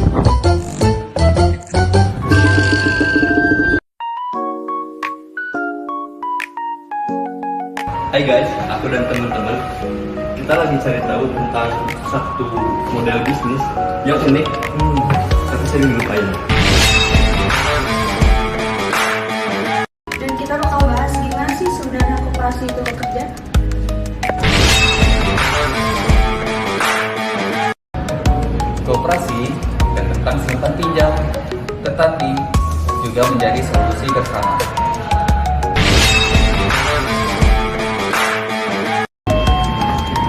Hai guys, aku dan teman-teman kita lagi cari tahu tentang satu model bisnis yang unik, tapi sering dilupain. Dan kita bakal bahas gimana sih sebenarnya koperasi itu bekerja. Koperasi bukan tentang simpan pinjam, tetapi juga menjadi solusi bersama.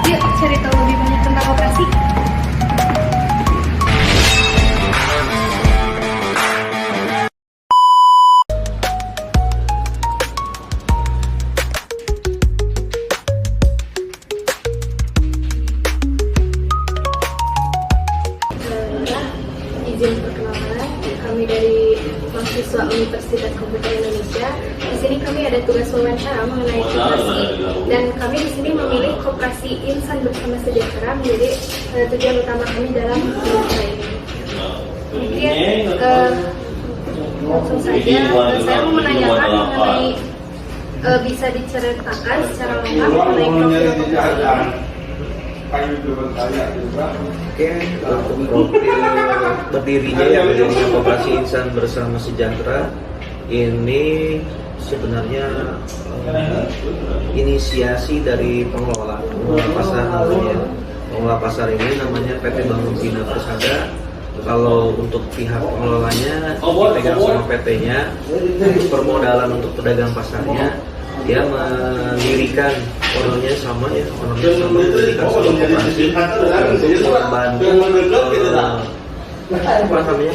Yuk cari tahu lebih banyak tentang koperasi. Izin perkenalan, kami dari mahasiswa Universitas Komputer Indonesia. Di sini kami ada tugas wawancara mengenai koperasi, dan kami di sini memilih koperasi Insan Bersama Sejahtera menjadi tujuan utama kami dalam wawancara ini. Mungkin langsung saja, saya mau menanyakan mengenai bisa diceritakan secara lengkap mengenai profil koperasi. Oke, untuk profil berdirinya ya berdirinya Koperasi Insan Bersama Sejahtera ini sebenarnya inisiasi dari pengelola pasar namanya. Pengelola pasar ini namanya PT Bank Bina Persada. Kalau untuk pihak pengelolanya dipegang sama PT-nya, permodalan untuk pedagang pasarnya dia mendirikan orangnya sama mendirikan satu koperasi untuk membantu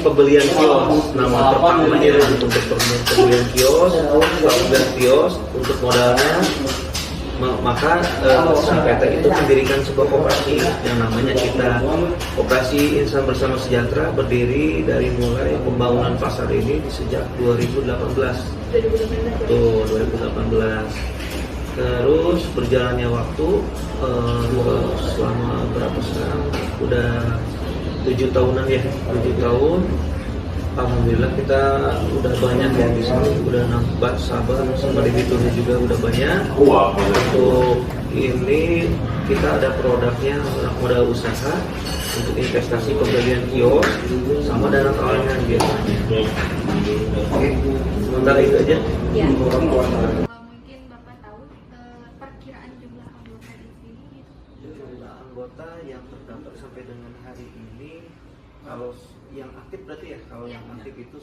pembelian kios. Nama pertamanya untuk pembelian kios untuk modalnya, maka si PT itu mendirikan sebuah koperasi yang namanya kita Koperasi Insan Bersama Sejahtera, berdiri dari mulai pembangunan pasar ini sejak 2018. Tuh 2018. Terus berjalannya waktu selama berapa sekarang? Udah 7 tahunan ya, 7 tahun. Alhamdulillah kita udah banyak ya di sini, udah nambah sabar sama debiturnya juga udah banyak. Untuk ini kita ada produknya modal usaha untuk investasi pembelian kios sama dana talangan biasanya. Oke, sementara itu aja. Ya. Mungkin Bapak tahu perkiraan jumlah anggota di sini? Jumlah anggota yang terdaftar sampai dengan hari ini, kalau yang aktif berarti ya, kalau yang aktif itu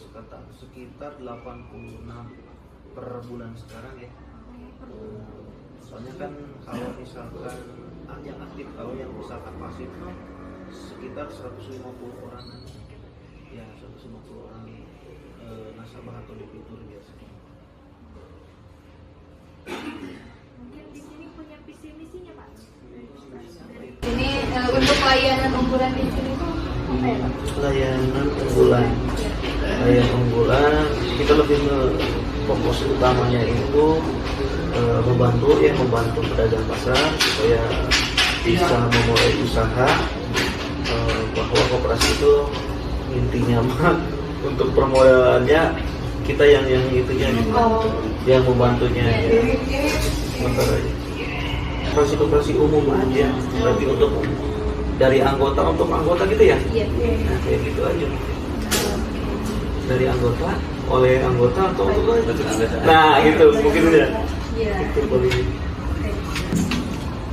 sekitar 86 per bulan sekarang ya. Soalnya kan kalau misalkan yang aktif, kalau yang misalkan pasif sekitar 150 orang ya, 150 orang nasabah atau debitur biasanya. Mungkin di sini punya visi misinya Pak. Ini untuk layanan unggulan di sini tuh apa ya Pak? Layanan unggulan kita lebih fokus utamanya itu membantu pedagang pasar supaya bisa memulai usaha, bahwa koperasi itu intinya mah untuk permodalannya kita yang itunya gitu, yang membantunya sementara koperasi umum aja, berarti untuk dari anggota untuk anggota gitu ya. Nah, kayak gitu aja, dari anggota oleh anggota atau untuk nah gitu mungkin udah itu boleh.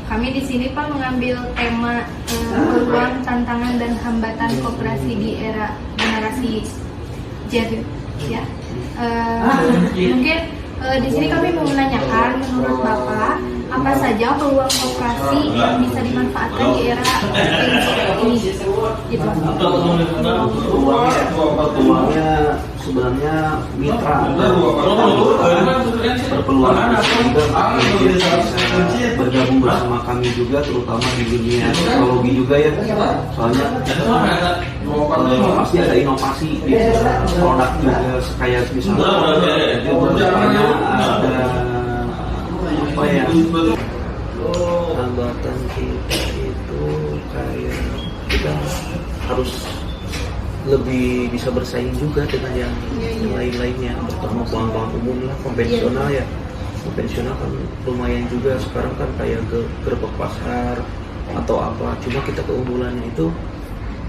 Kami di sini Pak mengambil tema peluang, tantangan dan hambatan koperasi di era generasi Z ya. Mungkin di sini kami mau menanyakan menurut Bapak apa saja peluang koperasi yang bisa dimanfaatkan di era ini gitu. Peluangnya sebenarnya mitra berpeluang juga bisa bergabung bersama kami juga, terutama di dunia teknologi juga ya, soalnya pasti ada inovasi di produk juga, kayak misalnya itu bertanya ada apa ya, hambatan kita itu kayak kita harus lebih bisa bersaing juga dengan yang lain-lainnya, terutama bank-bank umum lah, konvensional ya. Konvensional kan lumayan juga sekarang kan kayak ke gerbek pasar atau apa. Cuma kita keunggulannya itu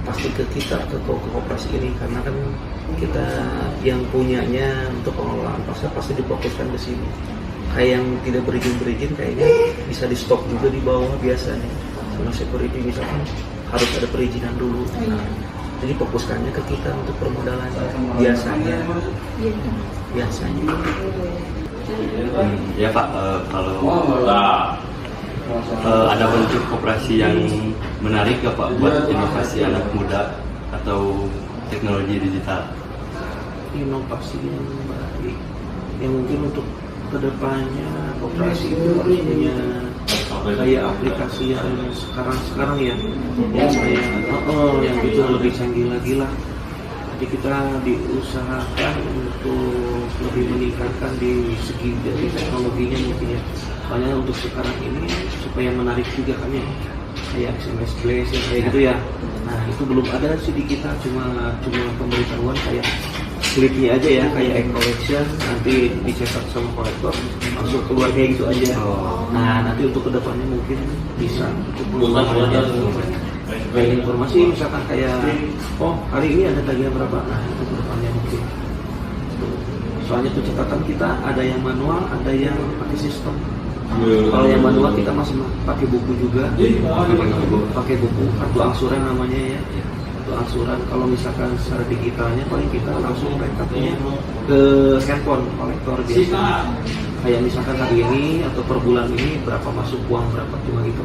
pasti ke kita, ke koperasi ini, karena kan kita yang punyanya untuk pengelolaan pasar pasti difokuskan ke sini. Kayak yang tidak berizin kayaknya bisa di stop juga di bawah biasanya. Karena security misalkan harus ada perizinan dulu. Nah, jadi fokuskannya ke kita untuk permodalan biasanya. Ya Pak, kalau ada bentuk koperasi yang menarik nggak Pak buat inovasi anak muda atau teknologi digital? Inovasi yang baik yang mungkin untuk kedepannya koperasi itu harus punya kayak aplikasi yang sekarang ya, yang yang itu lebih canggih lagi lah. Jadi kita diusahakan untuk lebih meningkatkan di segi dari teknologinya mungkin ya. Makanya untuk sekarang ini supaya menarik juga kan ya, kayak SMS Blast ya, kayak gitu ya. Nah itu belum ada sih di kita, cuma pemberitahuan kayak klipnya aja ya, kayak egg collection nanti dicetak sama kolektor langsung keluar kayak gitu aja. Nah nanti untuk kedepannya mungkin bisa untuk kayak informasi misalkan kayak oh hari ini ada tagihan berapa, nah itu kedepannya mungkin. Soalnya tuh catatan kita ada yang manual, ada yang pakai sistem. Kalau yang manual kita masih pakai buku juga, pakai buku kartu angsuran namanya ya. Angsuran. Kalau misalkan secara digitalnya paling kita langsung rekapnya ke handphone kolektor biasa. Kayak misalkan hari ini atau per bulan ini berapa masuk uang berapa, cuma gitu.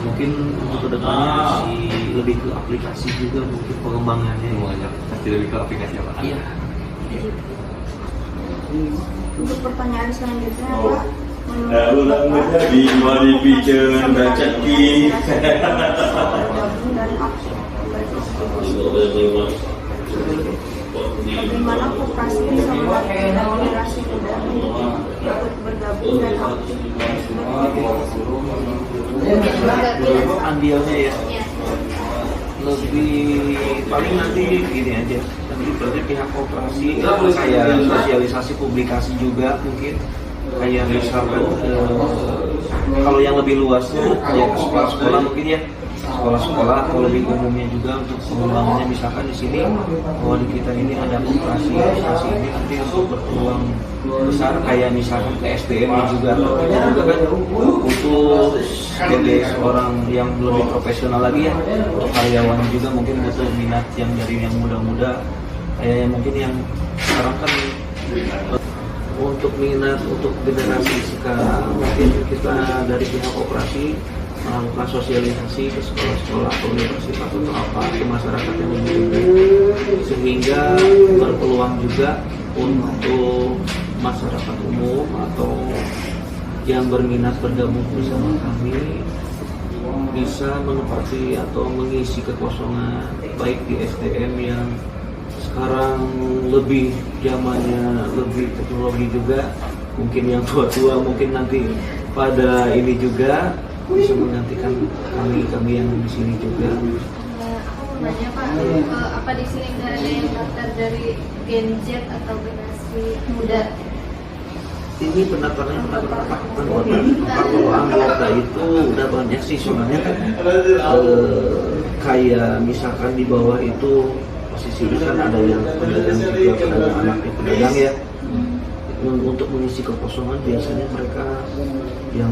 Mungkin untuk kedepannya sih lebih ke aplikasi juga mungkin pengembangannya. Pasti lebih ke aplikasi apa? Iya. Untuk pertanyaan selanjutnya Pak, ulang menjadi modification baca ki. Bagaimana koperasi bisa mewakili generasi muda untuk ikut bergabung dan aktif Andilnya ya lebih paling nanti gini aja, nanti berarti pihak koperasi kayak sosialisasi publikasi juga mungkin kayak misalkan kalau yang lebih luasnya kayak sekolah-sekolah mungkin ya, sekolah-sekolah atau lebih umumnya juga untuk pengembangannya. Misalkan di sini bahwa di kita ini ada koperasi ini nanti untuk berpeluang besar kayak misalkan ke SDM juga kan untuk jadi seorang yang lebih profesional lagi ya, untuk karyawan juga mungkin butuh minat yang dari yang muda-muda kayak yang mungkin yang sekarang kan untuk minat untuk generasi sekarang mungkin kita dari pihak koperasi melakukan sosialisasi ke sekolah-sekolah atau universitas atau apa ke masyarakat yang membutuhkan, sehingga berpeluang juga untuk masyarakat umum atau yang berminat bergabung bersama kami bisa menempati atau mengisi kekosongan baik di SDM yang sekarang lebih zamannya lebih teknologi juga, mungkin yang tua-tua mungkin nanti pada ini juga bisa menggantikan kami yang di sini juga. Aku mau nanya Pak, apa di sini nggak ada yang daftar dari Gen Z atau generasi muda? Ini pendaftarannya kalau anggota itu udah banyak sih sebenarnya kan. Kayak misalkan di bawah itu posisi kan ada yang pedagang juga, pedagang anaknya pedagang ya. Untuk mengisi kekosongan biasanya mereka yang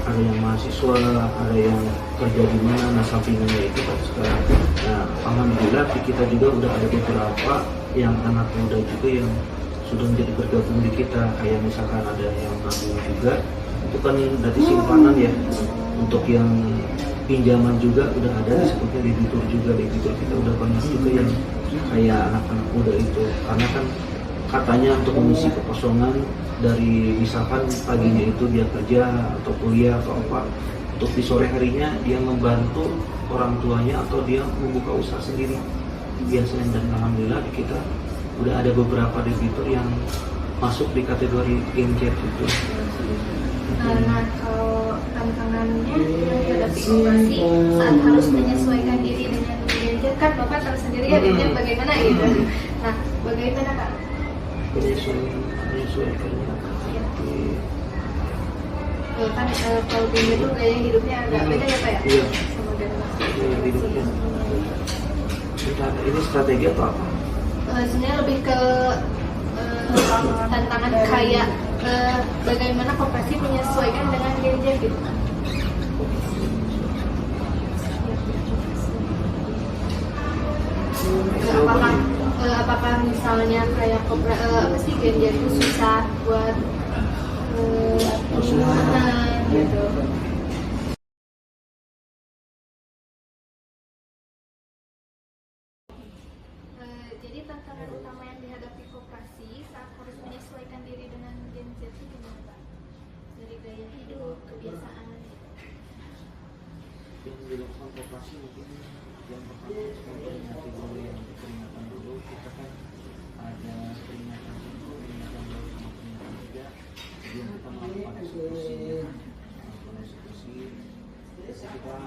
ada yang mahasiswa, ada yang kerja di mana, nah sampingannya itu kan sekarang. Nah, alhamdulillah di kita juga udah ada beberapa yang anak muda juga yang sudah menjadi bergabung di kita, kayak misalkan ada yang nabung juga, itu kan dari simpanan ya. Untuk yang pinjaman juga udah ada disebutnya debitur juga, debitur kita udah banyak juga yang kayak anak-anak muda itu, karena kan katanya untuk mengisi kekosongan dari misalkan paginya itu dia kerja atau kuliah atau apa, untuk di sore harinya dia membantu orang tuanya atau dia membuka usaha sendiri biasanya. Dan alhamdulillah di kita udah ada beberapa debitur yang masuk di kategori Gen Z itu. Nah, kalau tantangannya menghadapi koperasi saat harus menyesuaikan diri dengan Gen Z, kan Bapak tahu sendiri ya duitnya bagaimana gitu. Nah, bagaimana Kak? Menyesuaikannya. Kan kalau Bim itu gaya hidupnya agak beda ya Pak ya? Iya. Sama dari Mas. Gaya hidupnya. Ini strategi atau apa? Sebenarnya lebih ke tantangan kayak bagaimana koperasi menyesuaikan dengan Gen Z gitu. Apakah misalnya kayak apa sih Gen Z itu susah buat gitu. Jadi tantangan utama yang dihadapi koperasi saat harus menyesuaikan diri dengan Gen Z itu gimana Pak? Dari gaya hidup, kebiasaan. Yang dilakukan koperasi mungkin yang pertama memperingati dulu yang peringatan dulu. Kita kan ada peringatan dulu, peringatan baru sama peringatan tiga. Kemudian kita melakukan eksekusi, kita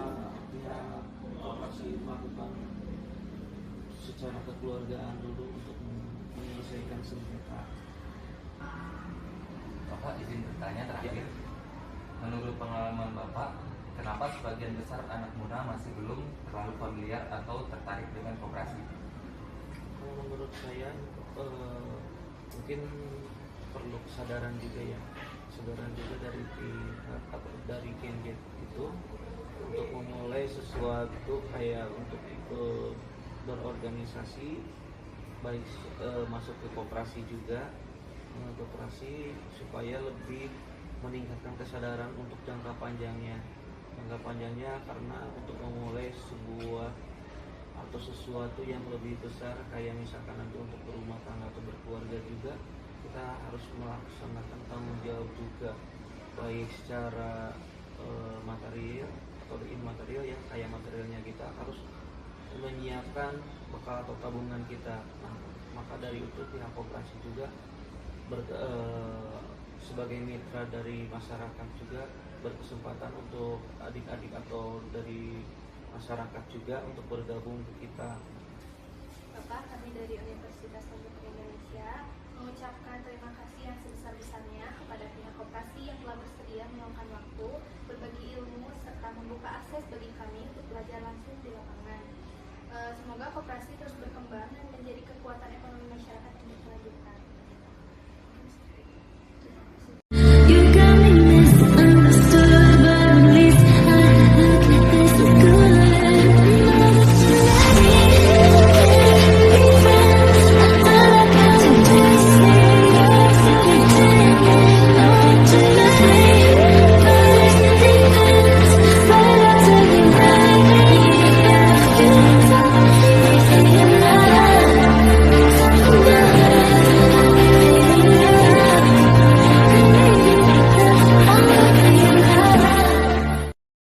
pihak koperasi melakukan secara kekeluargaan dulu untuk menyelesaikan sengketa. Bapak izin bertanya terakhir. Menurut pengalaman Bapak, kenapa sebagian besar anak muda masih belum terlalu familiar atau tertarik dengan koperasi? Kalau menurut saya mungkin perlu kesadaran juga ya, kesadaran juga dari pihak atau dari Gen Z itu untuk memulai sesuatu kayak untuk berorganisasi, baik masuk ke koperasi juga, koperasi supaya lebih meningkatkan kesadaran untuk jangka panjangnya karena untuk memulai sebuah atau sesuatu yang lebih besar kayak misalkan nanti untuk berumah tangga atau berkeluarga juga kita harus melaksanakan tanggung jawab juga, baik secara material atau imaterial ya, kayak materialnya kita harus menyiapkan bekal atau tabungan kita. Nah, maka dari itu pihak koperasi juga sebagai mitra dari masyarakat juga berkesempatan untuk adik-adik atau dari masyarakat juga untuk bergabung ke kita. Bapak, kami dari Universitas Komputer Indonesia mengucapkan terima kasih yang sebesar-besarnya kepada pihak koperasi yang telah bersedia meluangkan waktu, berbagi ilmu, serta membuka akses bagi kami untuk belajar langsung di lapangan. Semoga koperasi